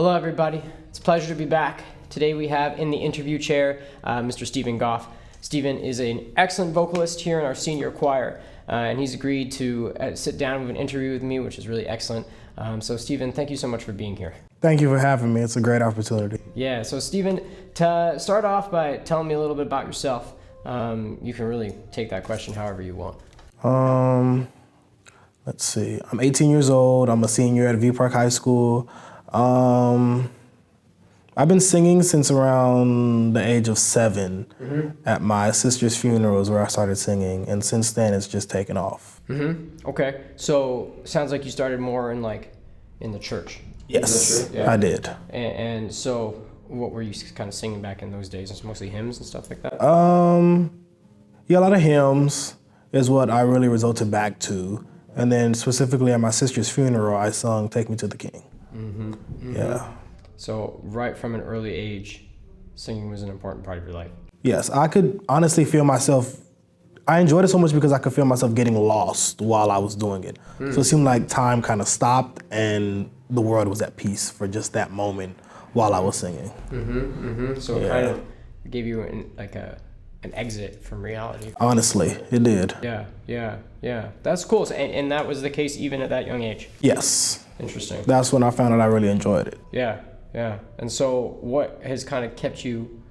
Hello, everybody. It's a pleasure to be back. Today we have in the interview chair Mr. Stephen Goff. Stephen is an excellent vocalist here in our senior choir, and he's agreed to sit down with an interview with me, which is really excellent. So Stephen, thank you so much for being here. Thank you for having me. It's a great opportunity. Yeah, so Stephen, to start off by telling me a little bit about yourself. You can really take that question however you want. Let's see. I'm 18 years old. I'm a senior at V Park High School. I've been singing since around the age of 7 at my sister's funerals where I started singing, and since then it's just taken off. Okay, so sounds like you started more in the church. Yes, Yeah. I did. And so what were you kind of singing back in those days? It's mostly hymns and stuff like that? Yeah, a lot of hymns is what I really resorted back to. And then specifically at my sister's funeral, I sung Take Me to the King. Yeah. So right from an early age, singing was an important part of your life. Yes, I could honestly feel myself, I enjoyed it so much because I could feel myself getting lost while I was doing it. So it seemed like time kind of stopped and the world was at peace for just that moment while I was singing. So it kind of gave you an exit from reality. Honestly, it did. Yeah. That's cool. So, and that was the case even at that young age? Yes. Interesting. That's when I found out I really enjoyed it. Yeah. And so what has kind of kept you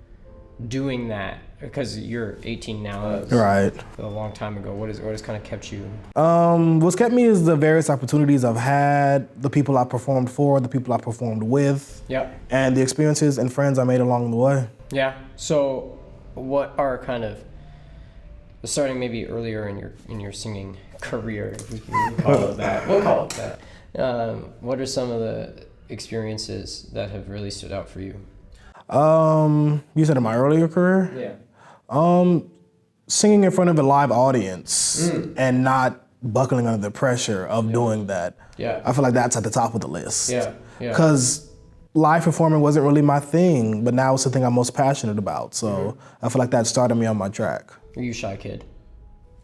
doing that? Because you're 18 now. Right. A long time ago. What has kind of kept you? What's kept me is the various opportunities I've had, the people I performed for, the people I performed with, and the experiences and friends I made along the way. Yeah. So what are kind of, starting maybe earlier in your singing career, if we can call it that. We'll call it that. What are some of the experiences that have really stood out for you? You said in my earlier career? Yeah. Singing in front of a live audience and not buckling under the pressure of doing that. Yeah. I feel like that's at the top of the list. Yeah. Because live performing wasn't really my thing, but now it's the thing I'm most passionate about. So I feel like that started me on my track. Are you a shy kid?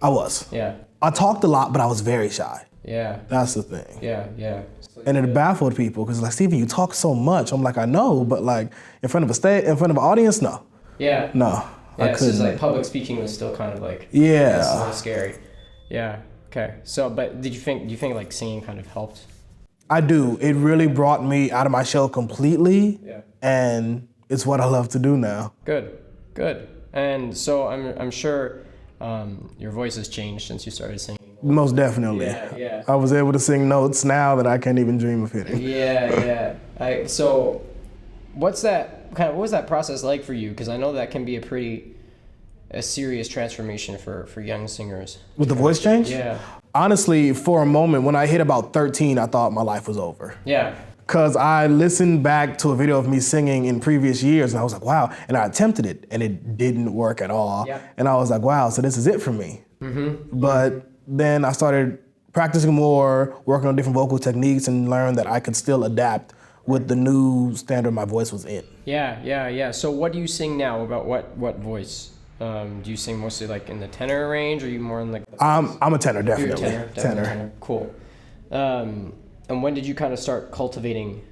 I was. Yeah. I talked a lot, but I was very shy. Yeah. That's the thing. Yeah. And it baffled people because like, Stephen, you talk so much. I'm like, I know, but like in front of an audience, no. Yeah. No. Yeah, I couldn't. It's just like public speaking was still kind of like a little scary. Yeah. Okay. So, but do you think like singing kind of helped? I do. It really brought me out of my shell completely. Yeah. And it's what I love to do now. Good. And so I'm sure your voice has changed since you started singing. Most definitely. Yeah. I was able to sing notes now that I can't even dream of hitting. Yeah. So what was that process like for you? Because I know that can be a serious transformation for young singers. With the voice change? Yeah. Honestly, for a moment, when I hit about 13, I thought my life was over. Yeah. Because I listened back to a video of me singing in previous years, and I was like, wow. And I attempted it, and it didn't work at all. Yeah. And I was like, wow, so this is it for me. But then I started practicing more, working on different vocal techniques, and learned that I could still adapt with the new standard my voice was in. Yeah. So what do you sing now? About what voice? Do you sing mostly like in the tenor range, or are you more in like the I'm a tenor, definitely. You're a tenor. Cool. And when did you kind of start cultivating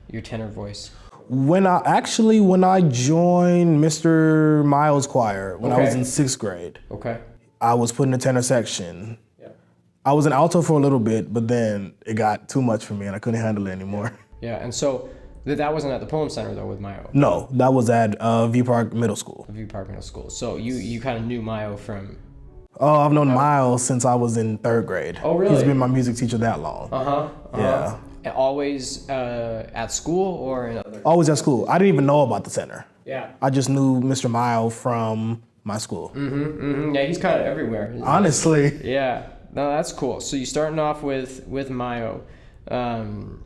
your tenor voice? When I joined Mr. Miles' choir when I was in 6th grade. Okay. I was put in the tenor section. Yeah. I was an alto for a little bit, but then it got too much for me and I couldn't handle it anymore. Yeah, and so that wasn't at the Poem Center though with Mayo? No, that was at V Park Middle School. V Park Middle School. So you kind of knew Mayo from... Oh, I've known Miles since I was in 3rd grade. Oh, really? He's been my music teacher that long. Yeah. And always at school or in other... Always at school. I didn't even know about the center. Yeah. I just knew Mr. Miles from my school. Yeah, he's kind of everywhere. Honestly. Yeah. No, that's cool. So you're starting off with Mayo. And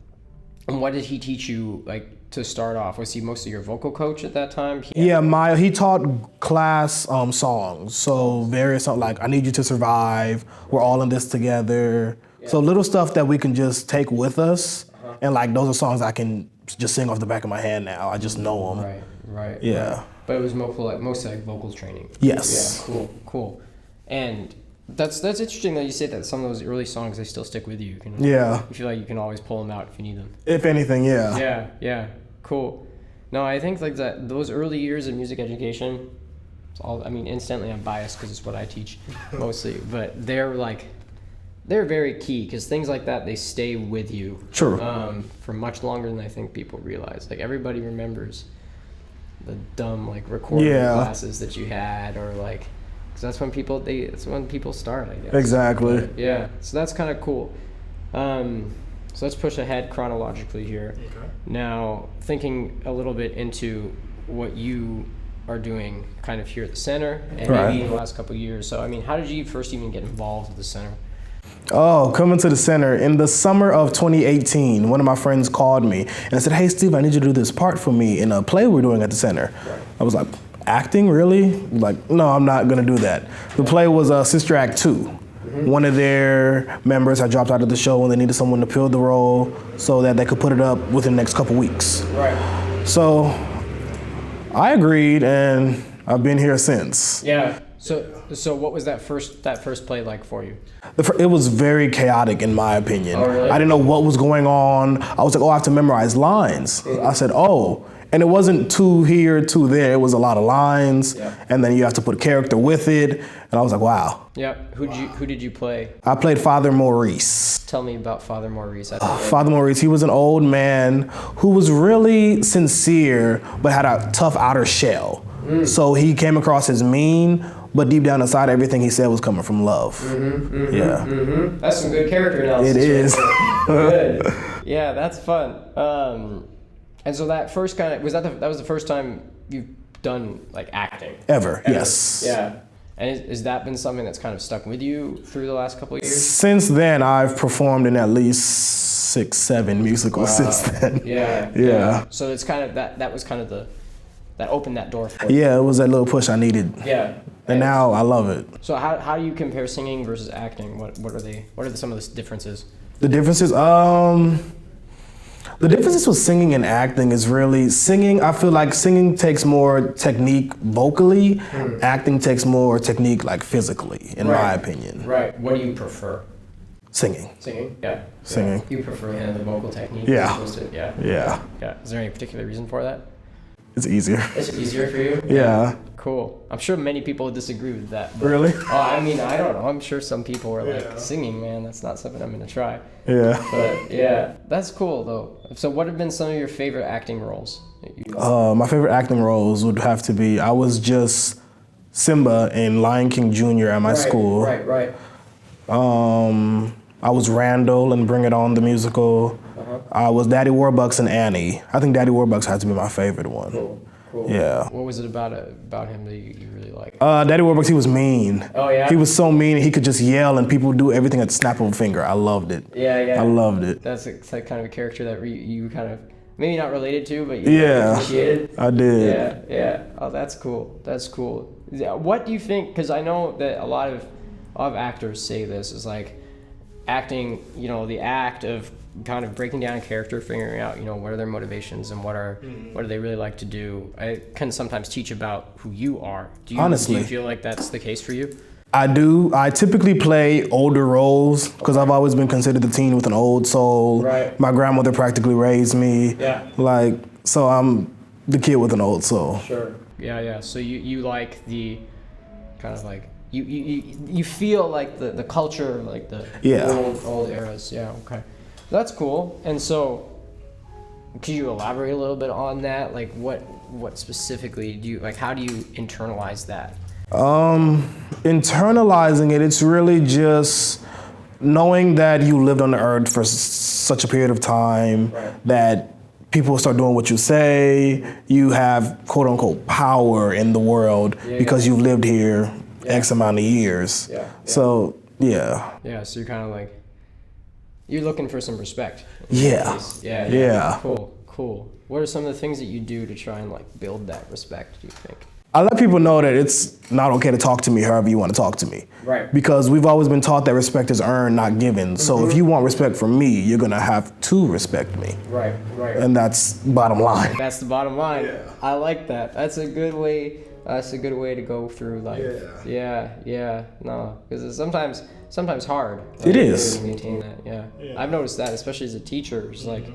what did he teach you, like, to start off? Was he mostly your vocal coach at that time? Yeah, he taught class songs. So various songs like I Need You to Survive, We're All in This Together. Yeah. So little stuff that we can just take with us. And like those are songs I can just sing off the back of my hand now. I just know them. Right. Yeah. But it was mostly like vocal training. Yes. Yeah, cool. And That's interesting that you say that some of those early songs, they still stick with you. Yeah. You feel like you can always pull them out if you need them. If anything, yeah. Yeah, cool. No, I think like those early years of music education, it's all, I mean, instantly I'm biased because it's what I teach mostly, but they're very key because things like that, they stay with you. True. For much longer than I think people realize. Like everybody remembers the dumb like recording classes that you had, or like, because that's when people start, I guess. Exactly. But, yeah, so that's kind of cool. So let's push ahead chronologically here. Okay. Now, thinking a little bit into what you are doing kind of here at the center and maybe in the last couple of years. So, I mean, how did you first even get involved with the center? Oh, coming to the center. In the summer of 2018, one of my friends called me and said, "Hey, Steve, I need you to do this part for me in a play we're doing at the center." Right. I was like, "Acting, really?" Like, no, I'm not going to do that. The play was Sister Act 2. One of their members had dropped out of the show and they needed someone to fill the role so that they could put it up within the next couple weeks. Right. So I agreed and I've been here since. Yeah. So what was that first play like for you? It was very chaotic in my opinion. Oh, really? I didn't know what was going on. I was like, I have to memorize lines. I said, and it wasn't two here, two there. It was a lot of lines, and then you have to put a character with it. And I was like, wow. Yep. Who did you play? I played Father Maurice. Tell me about Father Maurice. Father Maurice, he was an old man who was really sincere, but had a tough outer shell. So he came across as mean, but deep down inside, everything he said was coming from love. That's some good character analysis. It is. Good. Yeah, that's fun. And so that first kind of, that was the first time you've done like acting? Ever, yes. Yeah. And has that been something that's kind of stuck with you through the last couple of years? Since then, I've performed in at least 6, 7 musicals since then. Yeah. So it's kind of that was kind of that opened that door for you. Yeah, it was that little push I needed. Yeah. And now I love it. So how do you compare singing versus acting? What are some of the differences? The differences, the differences with singing and acting is really singing. I feel like singing takes more technique vocally. Acting takes more technique like physically, in my opinion. Right. What do you prefer? Singing. Singing. Yeah. Singing. You prefer the vocal technique? Yeah. Yeah. Is there any particular reason for that? It's easier. It's easier for you? Yeah. Cool. I'm sure many people would disagree with that. Really? I mean, I don't know. I'm sure some people are like, singing, man, that's not something I'm going to try. Yeah. But yeah, that's cool though. So what have been some of your favorite acting roles? My favorite acting roles would have to be, I was just Simba in Lion King Jr. at my school. Right. I was Randall in Bring It On, the musical. I was Daddy Warbucks in Annie. I think Daddy Warbucks had to be my favorite one. Cool. Yeah. What was it about him that you really liked? Daddy Warbucks, he was mean. Oh, yeah? He was so mean, he could just yell and people would do everything at the snap of a finger. I loved it. Yeah. I loved it. That's like kind of a character that you kind of, maybe not related to, but you appreciated. I did. Yeah. Oh, that's cool. Yeah, what do you think, because I know that a lot of actors say this, is like acting, the act of kind of breaking down a character, figuring out, what are their motivations and what do they really like to do. I can sometimes teach about who you are. Honestly. Do you feel like that's the case for you? I do. I typically play older roles because I've always been considered the teen with an old soul. Right. My grandmother practically raised me. Yeah. So I'm the kid with an old soul. Sure. Yeah. So you like the kind of like, you feel like the culture, like the old eras. Yeah, okay. That's cool. And so, could you elaborate a little bit on that? Like, what specifically do you, like, how do you internalize that? Internalizing it, it's really just knowing that you lived on the earth for such a period of time, that people start doing what you say, you have quote unquote power in the world because you've lived here X amount of years. So, yeah. Yeah, so you're kind of like, you're looking for some respect. Yeah. Cool. What are some of the things that you do to try and like build that respect, do you think? I let people know that it's not okay to talk to me however you want to talk to me. Right. Because we've always been taught that respect is earned, not given. So if you want respect from me, you're going to have to respect me. Right. And that's bottom line. That's the bottom line. Yeah. I like that. That's a good way That's a good way to go through life. Yeah. No, because it's sometimes hard. Right? It is. To maintain that. Yeah. I've noticed that, especially as a teacher. It's like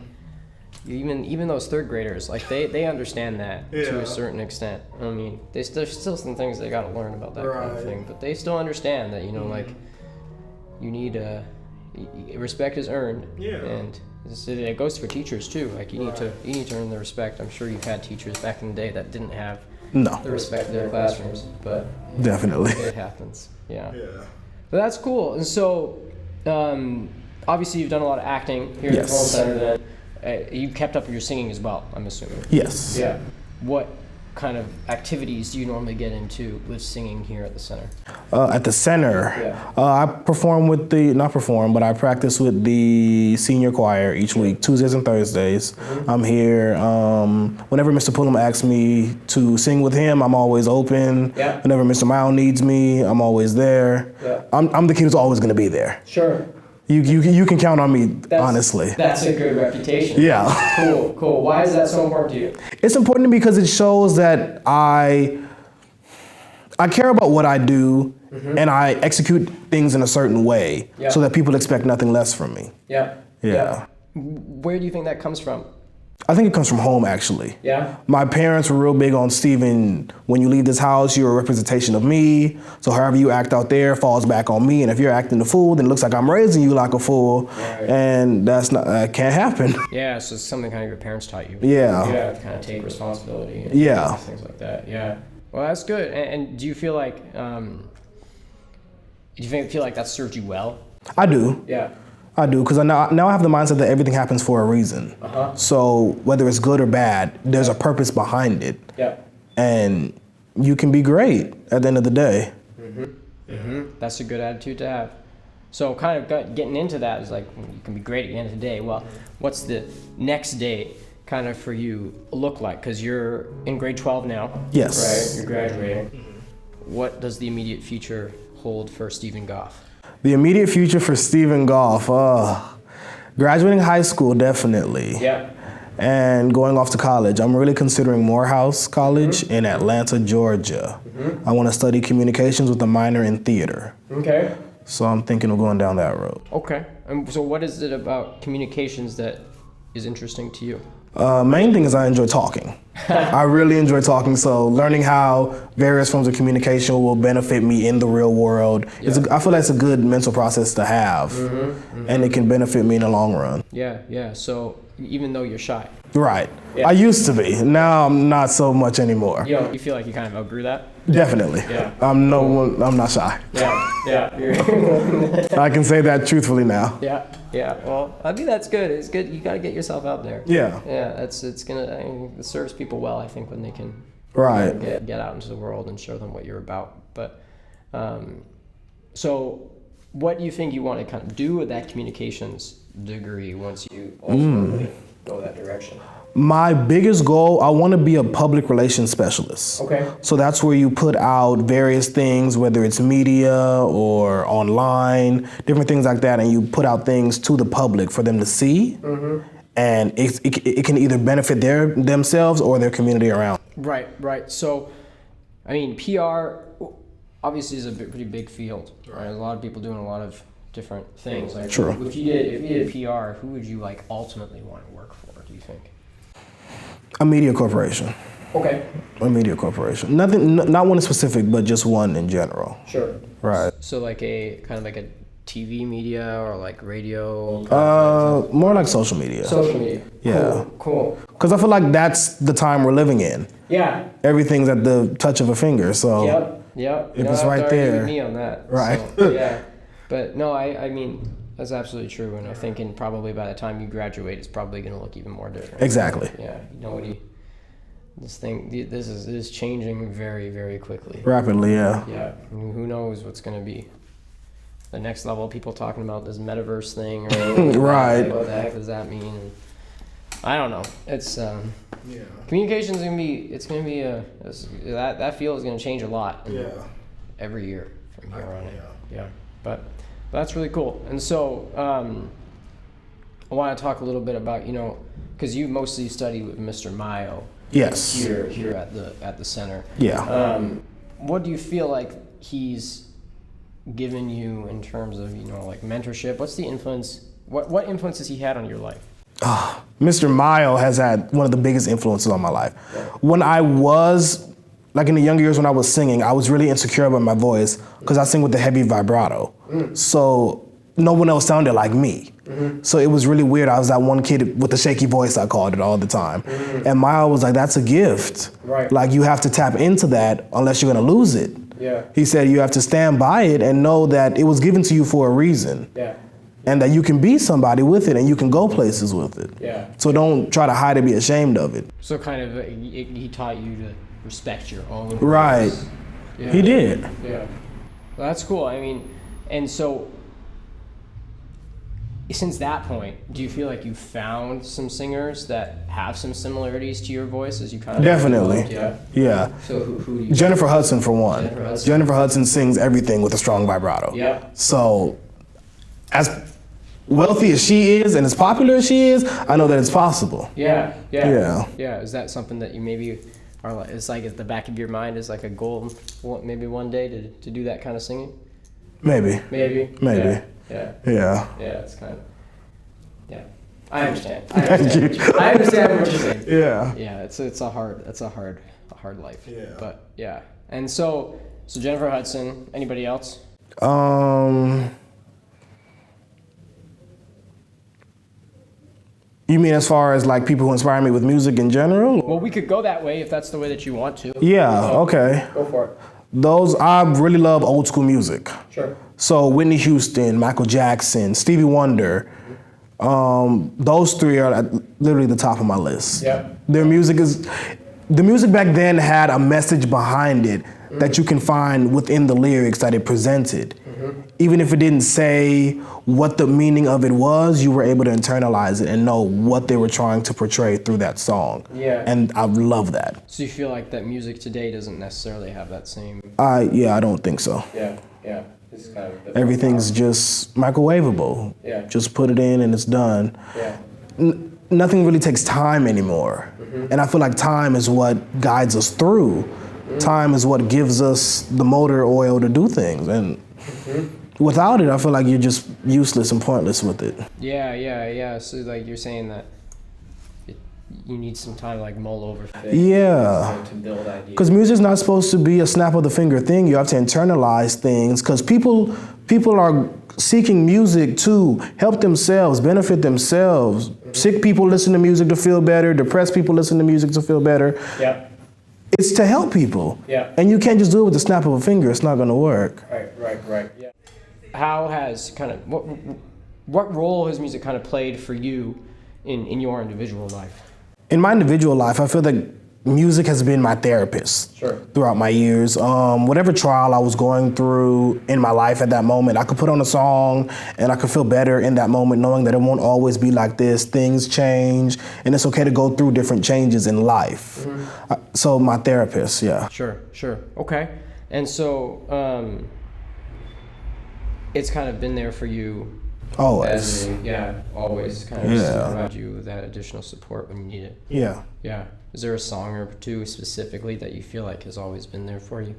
even those third graders, like they understand that to a certain extent. I mean, there's still some things they got to learn about that kind of thing, but they still understand that like you need respect is earned. And it goes for teachers too. Like you need to earn the respect. I'm sure you've had teachers back in the day that didn't have the respect in their classrooms, but definitely it happens. Yeah. But that's cool. And so, obviously, you've done a lot of acting here at the Cultural Center. Then you've kept up with your singing as well, I'm assuming. Yes. Yeah. What kind of activities do you normally get into with singing here at the center? At the center, I I practice with the senior choir each week, Tuesdays and Thursdays. I'm here. Whenever Mr. Pullum asks me to sing with him, I'm always open. Whenever Mr. Mile needs me, I'm always there. I'm the kid who's always going to be there. Sure. You can count on me, honestly. That's a good reputation. Yeah. Cool. Why is that so important to you? It's important because it shows that I care about what I do, and I execute things in a certain way so that people expect nothing less from me. Yeah. Where do you think that comes from? I think it comes from home, actually. Yeah? My parents were real big on, Steven, when you leave this house, you're a representation of me. So however you act out there falls back on me. And if you're acting a fool, then it looks like I'm raising you like a fool. And that can't happen. Yeah, so it's something kind of your parents taught you. Yeah. You have to kind of take responsibility. And things like that. Yeah. Well, that's good. And do you feel like, feel like that served you well? I do. Yeah. I do, because now I have the mindset that everything happens for a reason. So whether it's good or bad, there's a purpose behind it. And you can be great at the end of the day. That's a good attitude to have. So kind of getting into that is like, you can be great at the end of the day. Well, what's the next day kind of for you look like? Because you're in grade 12 now. Yes. Right? You're graduating. What does the immediate future hold for Steven Goff? The immediate future for Steven Goff, graduating high school, definitely. And going off to college. I'm really considering Morehouse College in Atlanta, Georgia. I want to study communications with a minor in theater. Okay. So I'm thinking of going down that road. Okay. So what is it about communications that is interesting to you? Main thing is I enjoy talking. I really enjoy talking, so learning how various forms of communication will benefit me in the real world, I feel that's a good mental process to have, and it can benefit me in the long run. Yeah, so even though you're shy. Right. I used to be. Now I'm not so much anymore. You feel like you kind of outgrew that? Definitely. I'm not shy. I can say that truthfully now. Yeah. Well, I think that's good. It's good. You got to get yourself out there. Yeah. It serves people well, I think, when they can get out into the world and show them what you're about. But so what do you think you want to kind of do with that communications degree once you ultimately go that direction? My biggest goal, I want to be a public relations specialist. Okay. So that's where you put out various things, whether it's media or online, different things like that, and you put out things to the public for them to see, and it can either benefit themselves or their community around. Right. So, I mean, PR obviously is a pretty big field, right? There's a lot of people doing a lot of different things. Like, True. If you did PR, who would you like ultimately want to work for, do you think? A media corporation. Okay. A media corporation. Not one specific, but just one in general. Sure. Right. So like a kind of like a TV media or like radio? More like social media. Social media. Yeah. Cool. Because I feel like that's the time we're living in. Yeah. Everything's at the touch of a finger. So. Yep. If it's right there. With me on that. Right. So, yeah. But no, I mean, that's absolutely true, and I think probably by the time you graduate, it's probably going to look even more different. Exactly. Yeah, this is changing very, very quickly. Rapidly, yeah. Yeah, who knows what's going to be the next level? People talking about this metaverse thing, or right? What the heck does that mean? And I don't know. It's communication's going to be. It's going to be that field is going to change a lot. Every year from here on in. Yeah, but. That's really cool. And so I want to talk a little bit about, because you mostly study with Mr. Mayo. Yes. here at the center. Yeah. What do you feel like he's given you in terms of, like mentorship? What's the influence? What influence has he had on your life? Mr. Mile has had one of the biggest influences on my life. Yeah. When I was, like in the younger years when I was singing, I was really insecure about my voice because I sing with the heavy vibrato. So no one else sounded like me. So it was really weird. I was that one kid with the shaky voice, I called it all the time. And Mile was like, that's a gift. Right. Like you have to tap into that unless you're gonna lose it. Yeah. He said you have to stand by it and know that it was given to you for a reason. Yeah. And that you can be somebody with it and you can go places with it. Yeah. So don't try to hide or be ashamed of it. So kind of he taught you to respect your own Right. voice. Yeah. He did. Yeah. Well, that's cool. I mean, and so since that point, do you feel like you found some singers that have some similarities to your voice as you kind of Definitely. Yeah. So who do you? Jennifer Hudson for one. Jennifer Hudson sings everything with a strong vibrato. Yeah. So as wealthy as she is and as popular as she is, I know that it's possible. Yeah. Yeah. Yeah. Is that something that you maybe are like? It's like at the back of your mind is like a goal, maybe one day to do that kind of singing. Maybe. Yeah. Yeah. It's kind of. Yeah. I understand. I understand what you're saying. Yeah. Yeah. It's a hard life. Yeah. But yeah. And so Jennifer Hudson. Anybody else? You mean as far as like people who inspire me with music in general? Well, we could go that way if that's the way that you want to. Yeah, okay. Go for it. I really love old school music. Sure. So Whitney Houston, Michael Jackson, Stevie Wonder, those three are literally the top of my list. Yeah. The music back then had a message behind it that you can find within the lyrics that it presented. Even if it didn't say what the meaning of it was, you were able to internalize it and know what they were trying to portray through that song. Yeah. And I love that. So you feel like that music today doesn't necessarily have that same. I don't think so. Yeah. It's kind of Everything's just microwavable. Yeah. Just put it in and it's done. Yeah. Nothing really takes time anymore. And I feel like time is what guides us through. Time is what gives us the motor oil to do things. And without it, I feel like you're just useless and pointless with it. Yeah. So like you're saying that you need some time to like mull over things. Yeah. To build ideas. Because music's not supposed to be a snap of the finger thing. You have to internalize things. Because people are seeking music to help themselves, benefit themselves. Sick people listen to music to feel better. Depressed people listen to music to feel better. Yeah. It's to help people. Yeah. And you can't just do it with the snap of a finger. It's not going to work. Right. Yeah. How has kind of what role has music kind of played for you in your individual life? In my individual life, I feel that music has been my therapist throughout my years. Whatever trial I was going through in my life at that moment, I could put on a song and I could feel better in that moment, knowing that it won't always be like this. Things change, and it's okay to go through different changes in life. So my therapist, yeah. Sure. Okay. And so it's kind of been there for you. Always. Always kind of provide you with that additional support when you need it. Yeah. Yeah. Is there a song or two specifically that you feel like has always been there for you?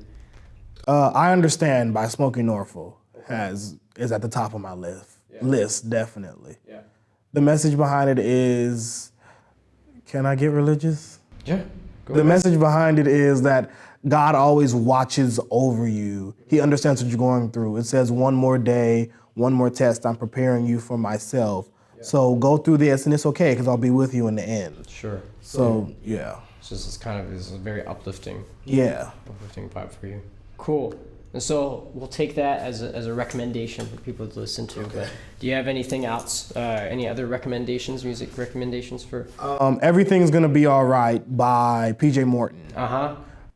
I Understand by Smokey Norfolk is at the top of my list, definitely. Yeah. The message behind it is, can I get religious? Yeah. The message behind it is that God always watches over you. He understands what you're going through. It says, one more day, one more test, I'm preparing you for myself. Yeah. So go through this and it's okay because I'll be with you in the end. Sure. So, yeah. So this is a very uplifting. Yeah. Uplifting vibe for you. Cool. And so we'll take that as a recommendation for people to listen to. Okay. But do you have anything else, any other music recommendations for? Everything's Gonna Be All Right by PJ Morton.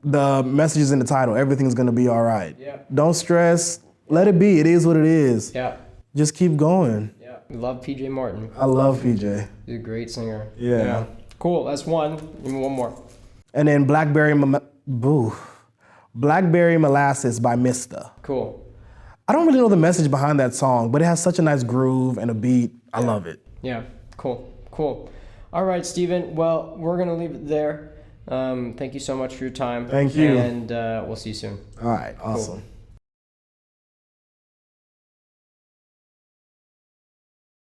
The message is in the title, Everything's Gonna Be All Right. Yeah. Don't stress, let it be, it is what it is. Yeah. Just keep going. Yeah. We love PJ Morton. I love PJ. He's a great singer. Yeah. Cool, that's one. Give me one more. And then Blackberry Molasses by Mista. Cool. I don't really know the message behind that song, but it has such a nice groove and a beat. I love it. Yeah, cool. All right, Steven. Well, we're going to leave it there. Thank you so much for your time. Thank you. And we'll see you soon. All right, awesome. Cool.